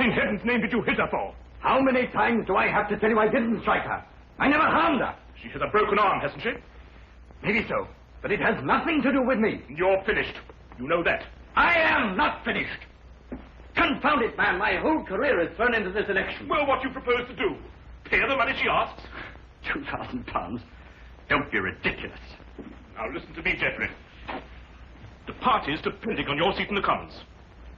in heaven's name did you hit her for? How many times do I have to tell you I didn't strike her? I never harmed her. She has a broken arm, hasn't she? Maybe so, but it has nothing to do with me. You're finished. You know that. I am not finished. Confound it, man. My whole career is thrown into this election. Well, what do you propose to do? Pay her the money she asks? £2,000? Don't be ridiculous. Now listen to me, Jeffrey. The party's depending on your seat in the Commons.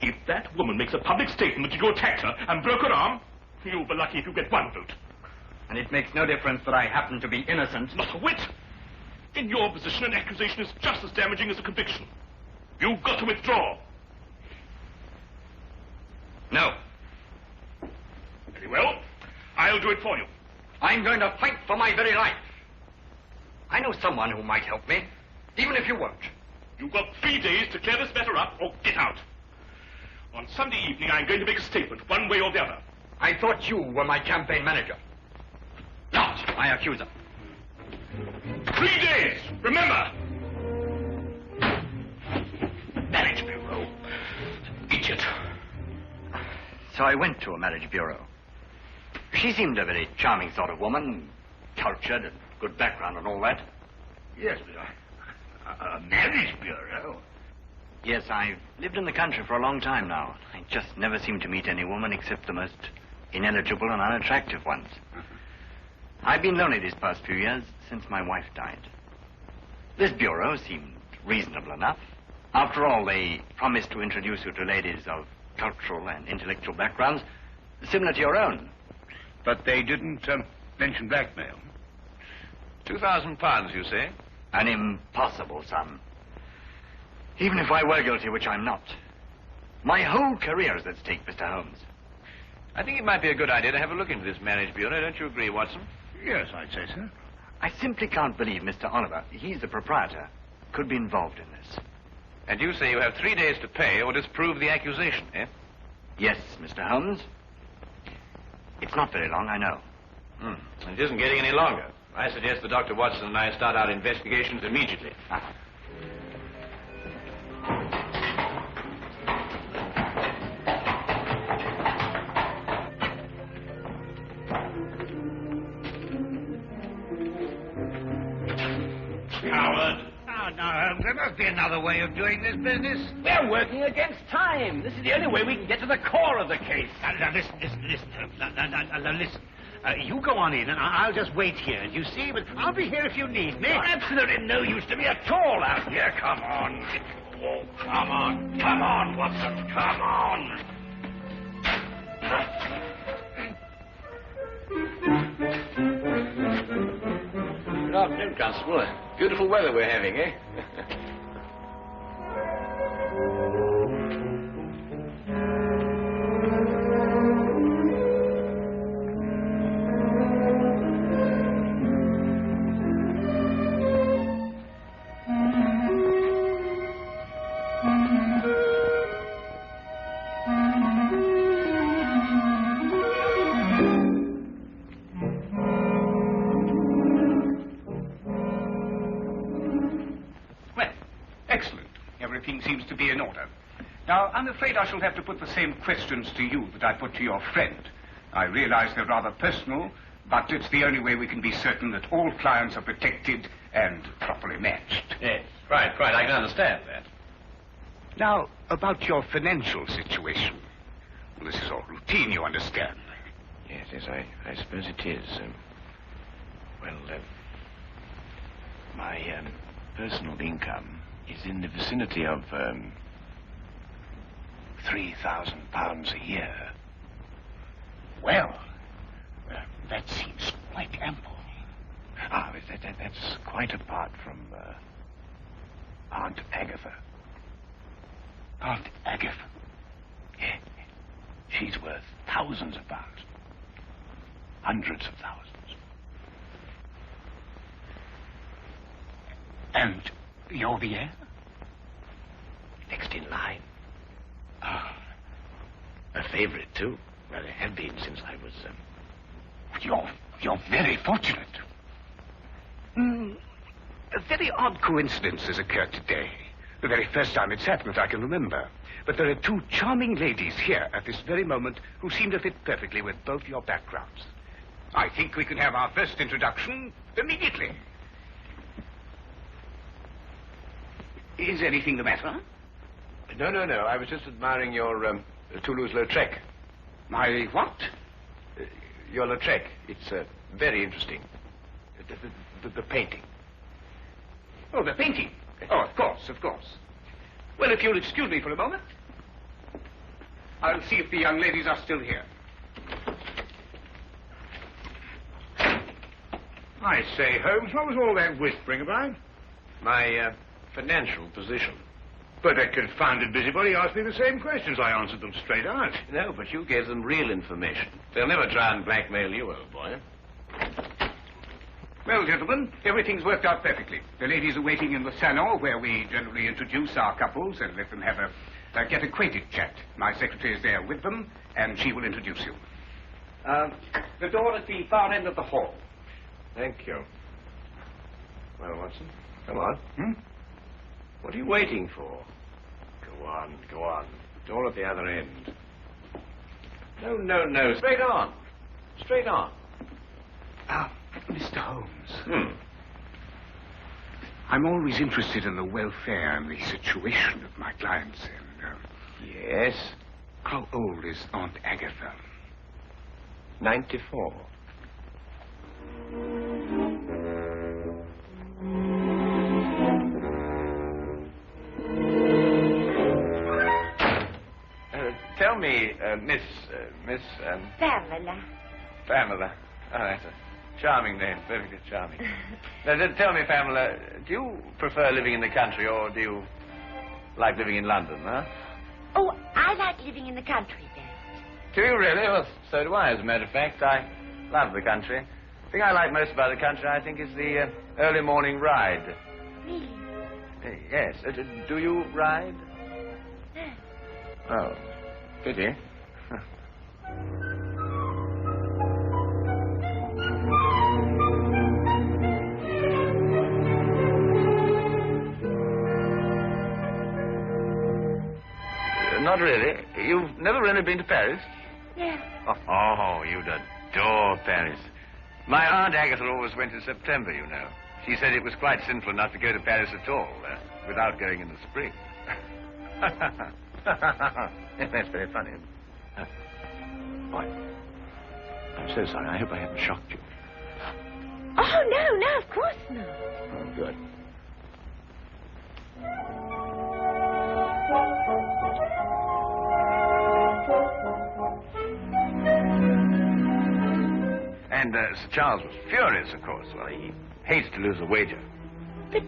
If that woman makes a public statement that you attacked her and broke her arm, you'll be lucky if you get one vote. And it makes no difference that I happen to be innocent. Not a whit. In your position, an accusation is just as damaging as a conviction. You've got to withdraw. No. Very well. I'll do it for you. I'm going to fight for my very life. I know someone who might help me, even if you won't. You've got 3 days to clear this matter up or get out. On Sunday evening, I'm going to make a statement, one way or the other. I thought you were my campaign manager, not my accuser. 3 days, remember! Marriage bureau. Idiot. So I went to a marriage bureau. She seemed a very charming sort of woman, cultured and good background and all that. Yes, but a marriage bureau? Yes, I've lived in the country for a long time now. I just never seem to meet any woman except the most ineligible and unattractive ones. I've been lonely these past few years since my wife died. This bureau seemed reasonable enough. After all, they promised to introduce you to ladies of cultural and intellectual backgrounds similar to your own. But they didn't mention blackmail. £2,000, you say? An impossible sum. Even if I were guilty, which I'm not. My whole career is at stake, Mr. Holmes. I think it might be a good idea to have a look into this marriage bureau. Don't you agree, Watson? Yes, I'd say so. I simply can't believe Mr. Oliver, he's the proprietor, could be involved in this. And you say you have 3 days to pay or disprove the accusation, eh? Yes, Mr. Holmes. It's not very long, I know. It isn't getting any longer. I suggest that Dr. Watson and I start our investigations immediately. Coward. Oh, no, Holmes, there must be another way of doing this business. We're working against time. This is the only way we can get to the core of the case. Now, listen, Holmes. Now, listen. You go on in, and I'll just wait here. You see, but I'll be here if you need me. You're absolutely no use to me at all out here. Come on. Oh, come on. Come on, Watson. Come on. Good afternoon, Constable. Beautiful weather we're having, eh? Now, I'm afraid I shall have to put the same questions to you that I put to your friend. I realize they're rather personal, but it's the only way we can be certain that all clients are protected and properly matched. Yes, right. I can understand that. Now, about your financial situation. Well, this is all routine, you understand. Yes, I suppose it is. My personal income is in the vicinity of £3,000 a year. Well, that seems quite ample. That's quite apart from Aunt Agatha. Aunt Agatha? Yeah. She's worth thousands of pounds. Hundreds of thousands. And you're the heir? Next in line. A favorite, too. Well, I have been since I was... You're very fortunate. A very odd coincidence has occurred today. The very first time it's happened that I can remember. But there are two charming ladies here at this very moment who seem to fit perfectly with both your backgrounds. I think we could have our first introduction immediately. Is anything the matter? No. I was just admiring your Toulouse-Lautrec. My what? Your Lautrec. It's very interesting. The painting. Oh, the painting. Oh, of course. Well, if you'll excuse me for a moment, I'll see if the young ladies are still here. I say, Holmes, what was all that whispering about? My financial position. But that confounded busybody asked me the same questions. I answered them straight out. No, but you gave them real information. They'll never try and blackmail you, old boy. Well, gentlemen, everything's worked out perfectly. The ladies are waiting in the salon where we generally introduce our couples and let them have a get acquainted chat. My secretary is there with them, and she will introduce you. The door at the far end of the hall. Thank you. Well, Watson, come on. What are you waiting for? Go on. Door at the other end. No. Straight on. Mr. Holmes. I'm always interested in the welfare and the situation of my clients. And, Yes? how old is Aunt Agatha? 94. Tell me, Miss... Pamela. Oh, that's a charming name. Perfectly charming. Now, tell me, Pamela, do you prefer living in the country or do you like living in London, huh? Oh, I like living in the country best. Do you really? Well, so do I, as a matter of fact. I love the country. The thing I like most about the country, I think, is the early morning ride. Really? Yes. Do you ride? No. Oh, pity. Not really. You've never really been to Paris? No. Oh, you'd adore Paris. My Aunt Agatha always went in September, you know. She said it was quite sinful not to go to Paris at all, without going in the spring. That's very funny. What? I'm so sorry. I hope I haven't shocked you. Oh, no, of course not. Oh, good. And Sir Charles was furious, of course. Well, he hates to lose a wager. But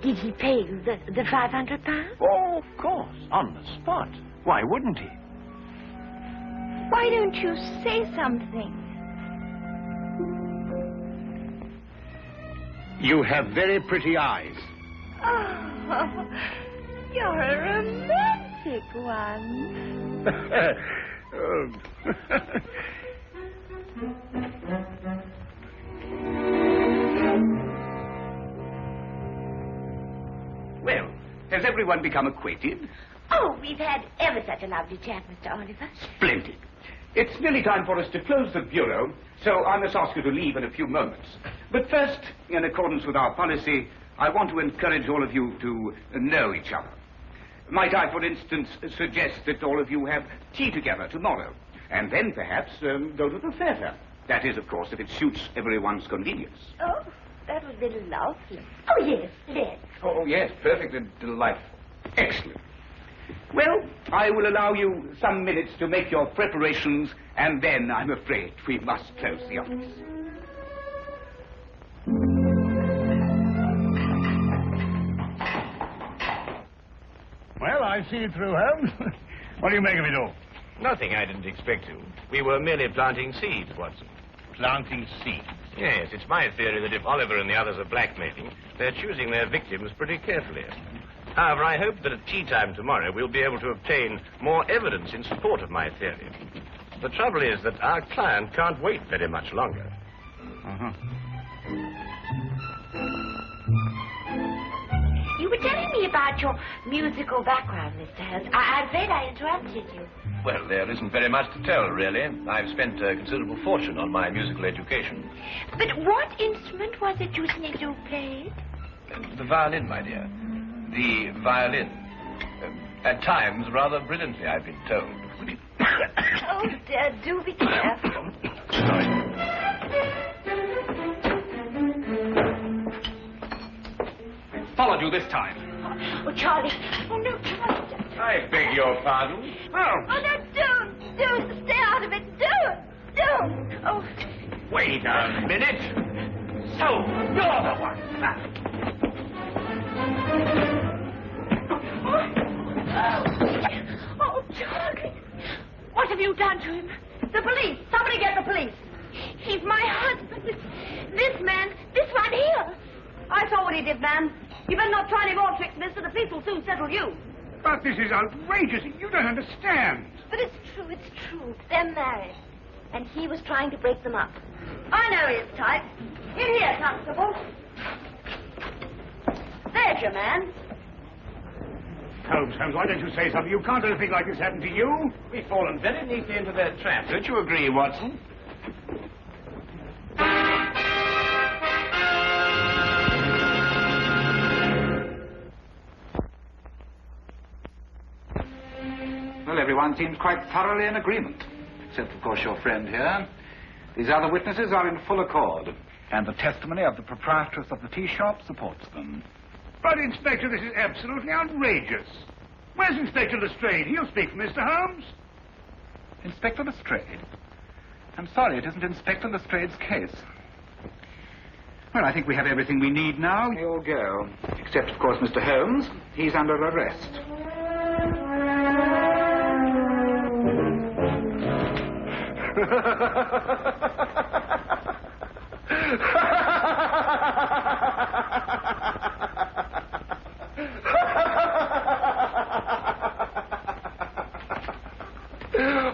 did he pay you the £500? Oh, of course. On the spot. Why wouldn't he? Why don't you say something? You have very pretty eyes. Oh, you're a romantic one. Well, has everyone become acquainted? Oh, we've had ever such a lovely chat, Mr. Oliver. Splendid. It's nearly time for us to close the bureau, so I must ask you to leave in a few moments. But first, in accordance with our policy, I want to encourage all of you to know each other. Might I, for instance, suggest that all of you have tea together tomorrow, and then perhaps go to the theatre. That is, of course, if it suits everyone's convenience. Oh, that would be lovely. Oh, yes, let's. Oh, yes, perfectly delightful. Excellent. Well, I will allow you some minutes to make your preparations, and then I'm afraid we must close the office. Well, I see it through, Holmes. What do you make of it all? Nothing I didn't expect to. We were merely planting seeds, Watson. Planting seeds. Yes, it's my theory that if Oliver and the others are blackmailing, they're choosing their victims pretty carefully. However, I hope that at tea time tomorrow we'll be able to obtain more evidence in support of my theory. The trouble is that our client can't wait very much longer. You You were telling me about your musical background, Mr. Holmes. I'm afraid I interrupted you. Well, there isn't very much to tell, really. I've spent a considerable fortune on my musical education. But what instrument was it you said you played? The violin, my dear. The violin. At times, rather brilliantly, I've been told. Oh, dear, do be careful. Followed you this time. Oh, Charlie. Oh, no, Charlie. I beg your pardon? Oh, no, don't. Stay out of it. Don't. Oh. Wait a minute. So, you're the one. Oh, Charlie. What have you done to him? The police. Somebody get the police. He's my husband. This man, this one here. I saw what he did, ma'am. You better not try any more tricks, mister. The police will soon settle you. But this is outrageous. You don't understand. But it's true. They're married. And he was trying to break them up. I know his type. In here, Constable. There's your man. Holmes, why don't you say something? You can't let a thing like this happen to you. We've fallen very neatly into their trap. Don't you agree, Watson? Well, everyone seems quite thoroughly in agreement. Except, of course, your friend here. These other witnesses are in full accord. And the testimony of the proprietress of the tea shop supports them. But, Inspector, this is absolutely outrageous. Where's Inspector Lestrade? He'll speak for Mr. Holmes. Inspector Lestrade? I'm sorry, it isn't Inspector Lestrade's case. Well, I think we have everything we need now. We all go. Except, of course, Mr. Holmes. He's under arrest.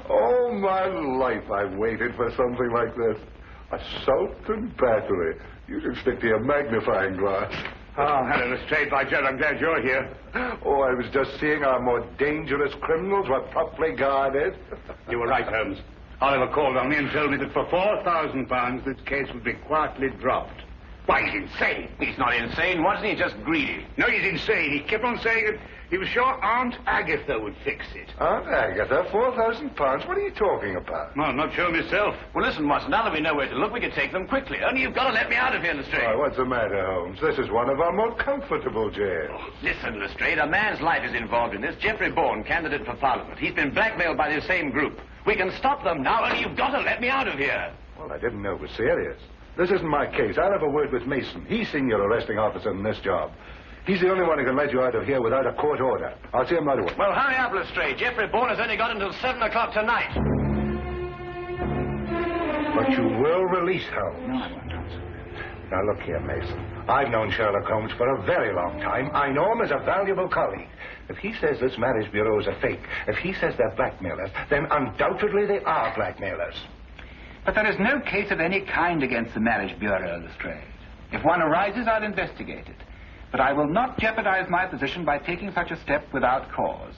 All my life I've waited for something like this. Assault and battery. You should stick to your magnifying glass. Oh, hello, Lestrade. By Jove, I'm glad you're here. Oh, I was just seeing our more dangerous criminals were properly guarded. You were right, Holmes. Oliver called on me and told me that for £4,000 this case would be quietly dropped. Why, he's insane. He's not insane, wasn't he? Just greedy. No, he's insane. He kept on saying that he was sure Aunt Agatha would fix it. Aunt Agatha, £4,000? What are you talking about? No, I'm not sure myself. Well, listen, Watson, now that we know where to look, we can take them quickly. Only you've got to let me out of here, Lestrade. Why, what's the matter, Holmes? This is one of our more comfortable jails. Listen, Lestrade, a man's life is involved in this. Jeffery Bourne, candidate for Parliament. He's been blackmailed by the same group. We can stop them now, only you've got to let me out of here. Well, I didn't know it was serious. This isn't my case. I'll have a word with Mason. He's senior arresting officer in this job. He's the only one who can let you out of here without a court order. I'll see him right away. Well, hurry up, Lestrade. Jeffrey Bourne has only got until 7 o'clock tonight. But you will release Holmes. No, I won't. Now, look here, Mason. I've known Sherlock Holmes for a very long time. I know him as a valuable colleague. If he says this marriage bureau is a fake, if he says they're blackmailers, then undoubtedly they are blackmailers. But there is no case of any kind against the Marriage Bureau, Lestrade. If one arises, I'll investigate it. But I will not jeopardize my position by taking such a step without cause.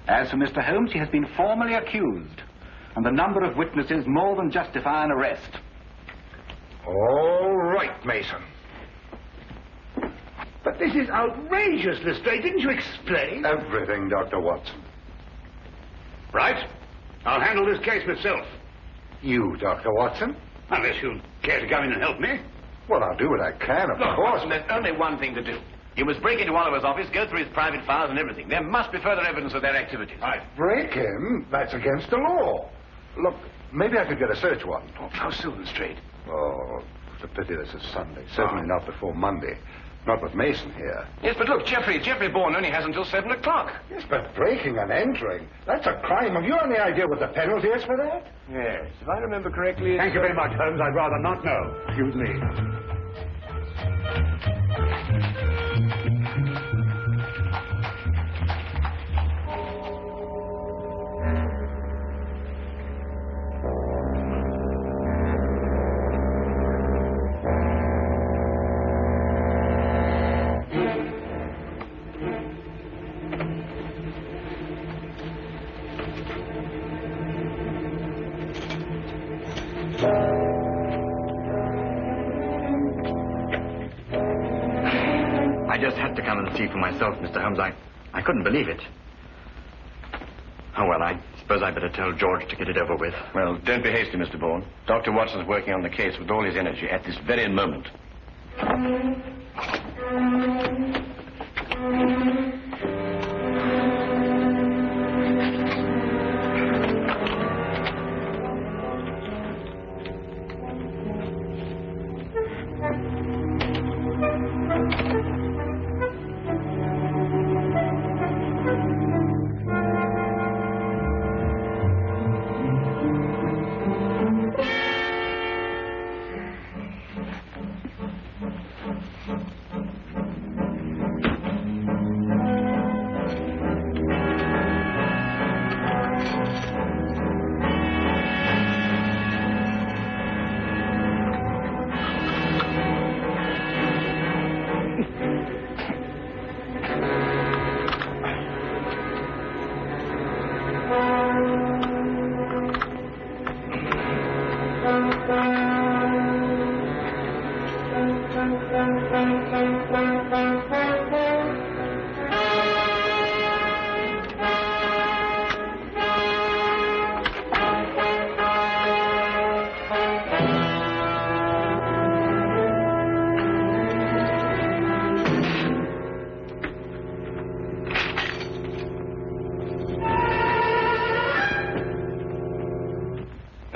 As for Mr. Holmes, he has been formally accused, and the number of witnesses more than justify an arrest. All right, Mason. But this is outrageous, Lestrade. Didn't you explain? Everything, Dr. Watson. Right. I'll handle this case myself. You, Dr. Watson? Unless you'll care to come in and help me. Well, I'll do what I can, of Look, course. Watson, there's only one thing to do. You must break into Oliver's office, go through his private files and everything. There must be further evidence of their activities. Right. Break him? That's against the law. Look, maybe I could get a search warrant. Oh, how soon, Lestrade? Oh, it's a pity this is Sunday. Certainly not before Monday. Not with Mason here. Yes, but look, Jeffrey Bourne only has until 7 o'clock. Yes, but breaking and entering, that's a crime. Have you any idea what the penalty is for that? Yes, if I remember correctly... Thank you very much, Holmes. I'd rather not know. Excuse me. just had to come and see for myself, Mr. Holmes. I couldn't believe it. Oh, well, I suppose I'd better tell George to get it over with. Well, don't be hasty, Mr. Bourne. Dr. Watson's working on the case with all his energy at this very moment.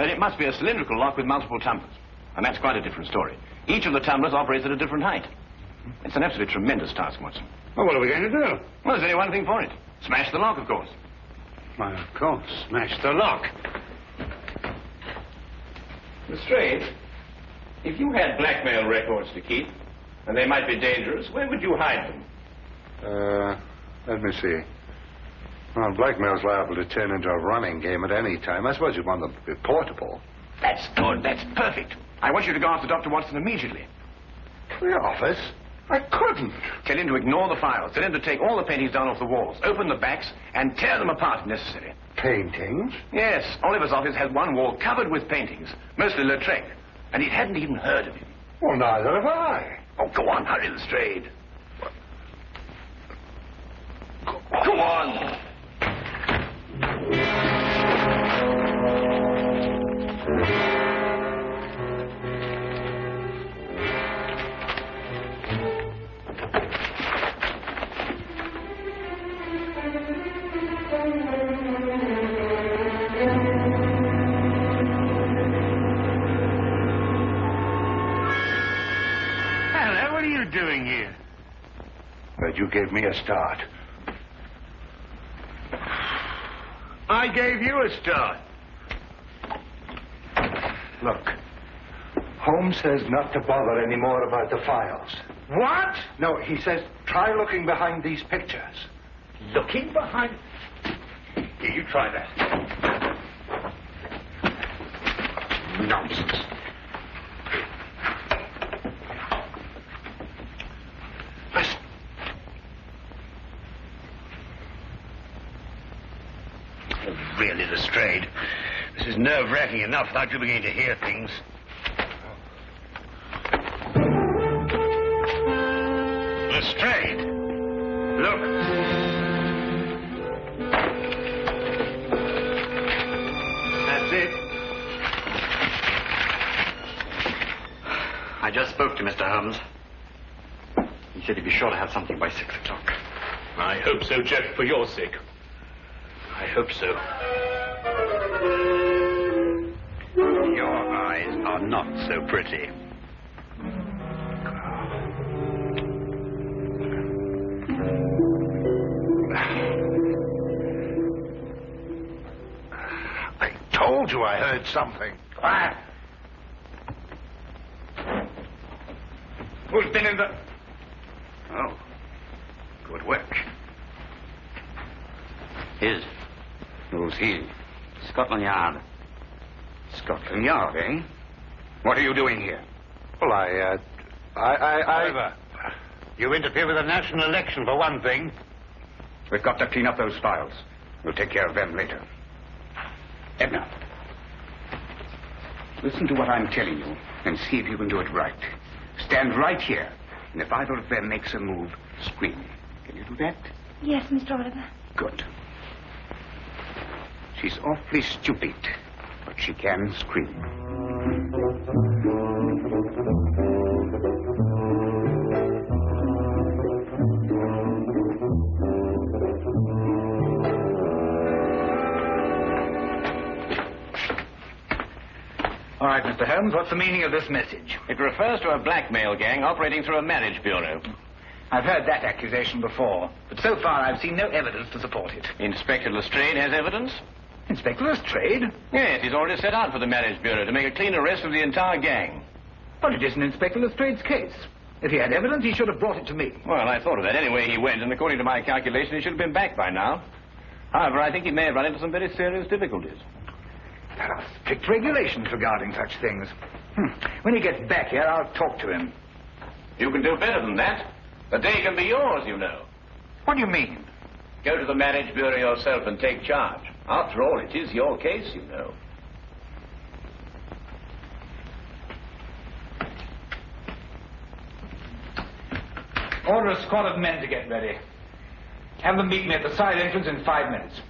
It must be a cylindrical lock with multiple tumblers. And that's quite a different story. Each of the tumblers operates at a different height. It's an absolutely tremendous task, Watson. Well, what are we going to do? Well, there's only one thing for it. Smash the lock, of course. Why, of course. Smash the lock. Lestrade, if you had blackmail records to keep, and they might be dangerous, where would you hide them? Let me see. Well, blackmail's liable to turn into a running game at any time. I suppose you'd want them to be portable. That's good. That's perfect. I want you to go after Dr. Watson immediately. To the office? I couldn't. Tell him to ignore the files. Tell him to take all the paintings down off the walls, open the backs, and tear them apart if necessary. Paintings? Yes. Oliver's office has one wall covered with paintings, mostly Lautrec, and he hadn't even heard of him. Well, neither have I. Oh, go on, hurry, Lestrade. Go on. Hello, what are you doing here? But you gave me a start. I gave you a start. Look, Holmes says not to bother any more about the files. What? No, he says try looking behind these pictures. Looking behind... Here, you try that. Nonsense. Listen. Oh, really, Lestrade. This is nerve-wracking enough without you beginning to hear things. Lestrade! Look. That's it. I just spoke to Mr. Holmes. He said he'd be sure to have something by 6 o'clock. I hope so, Jeff, for your sake. I hope so. Your eyes are not so pretty. I told you I heard something. Quiet. Who's been in the... Oh, good work. His. Who's he? Scotland Yard. Scotland Yard, eh? What are you doing here? Well, I... Oliver, you interfere with a national election, for one thing. We've got to clean up those files. We'll take care of them later. Edna, listen to what I'm telling you and see if you can do it right. Stand right here. And if either of them makes a move, scream. Can you do that? Yes, Mr. Oliver. Good. She's awfully stupid, but she can scream. All right, Mr. Holmes, what's the meaning of this message? It refers to a blackmail gang operating through a marriage bureau. I've heard that accusation before, but so far I've seen no evidence to support it. Inspector Lestrade has evidence? Inspector Lestrade? Yes, he's already set out for the marriage bureau to make a clean arrest of the entire gang. But it isn't Inspector Lestrade's case. If he had evidence, he should have brought it to me. Well, I thought of that. Anyway, he went, and according to my calculation, he should have been back by now. However, I think he may have run into some very serious difficulties. There are strict regulations regarding such things. When he gets back here, I'll talk to him. You can do better than that. The day can be yours, you know. What do you mean? Go to the marriage bureau yourself and take charge. After all, it is your case, you know. Order a squad of men to get ready. Have them meet me at the side entrance in 5 minutes.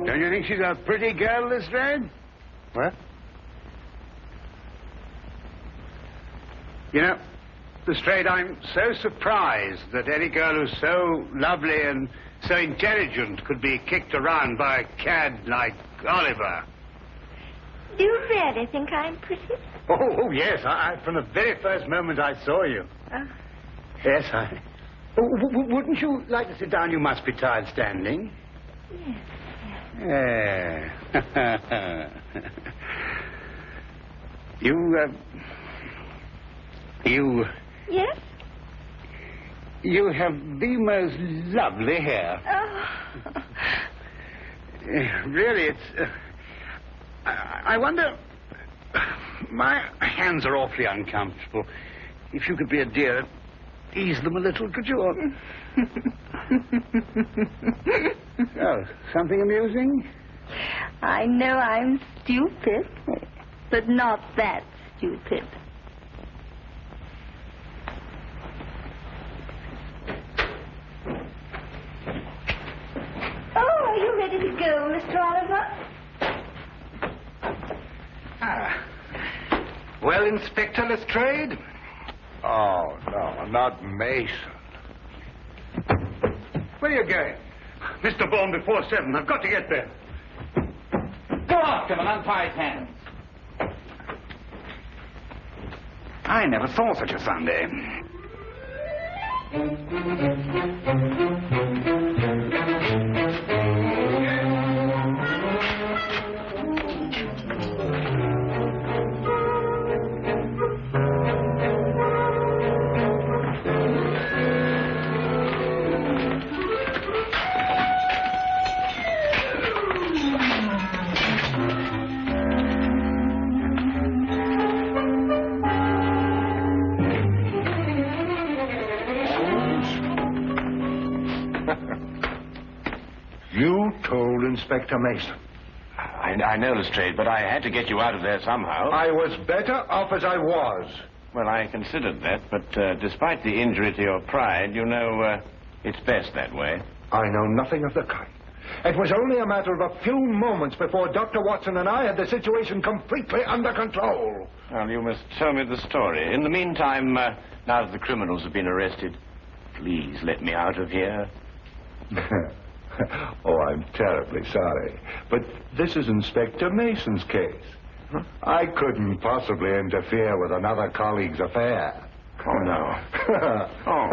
Don't you think she's a pretty girl, Lestrade? What? You know, Lestrade, I'm so surprised that any girl who's so lovely and so intelligent could be kicked around by a cad like Oliver. Do you really think I'm pretty? Oh, yes. From the very first moment I saw you. Yes, wouldn't you like to sit down? You must be tired standing. Yes. You... Yes? You have the most lovely hair. Oh. Really, it's... I wonder... My hands are awfully uncomfortable. If you could be a dear, ease them a little, could you? Oh, something amusing? I know I'm stupid, but not that stupid. Oh, are you ready to go, Mr. Oliver? Well, Inspector Lestrade? Oh, no, not Mason. Where are you going? Mr. Bourne before 7. I've got to get there. Go after him and untie his hands. I never saw such a Sunday. You told Inspector Mason. I know, Lestrade, but I had to get you out of there somehow. I was better off as I was. Well, I considered that, but despite the injury to your pride, you know, it's best that way. I know nothing of the kind. It was only a matter of a few moments before Dr. Watson and I had the situation completely under control. Well, you must tell me the story. In the meantime, now that the criminals have been arrested, please let me out of here. Oh, I'm terribly sorry. But this is Inspector Mason's case. I couldn't possibly interfere with another colleague's affair. Oh, no. Oh.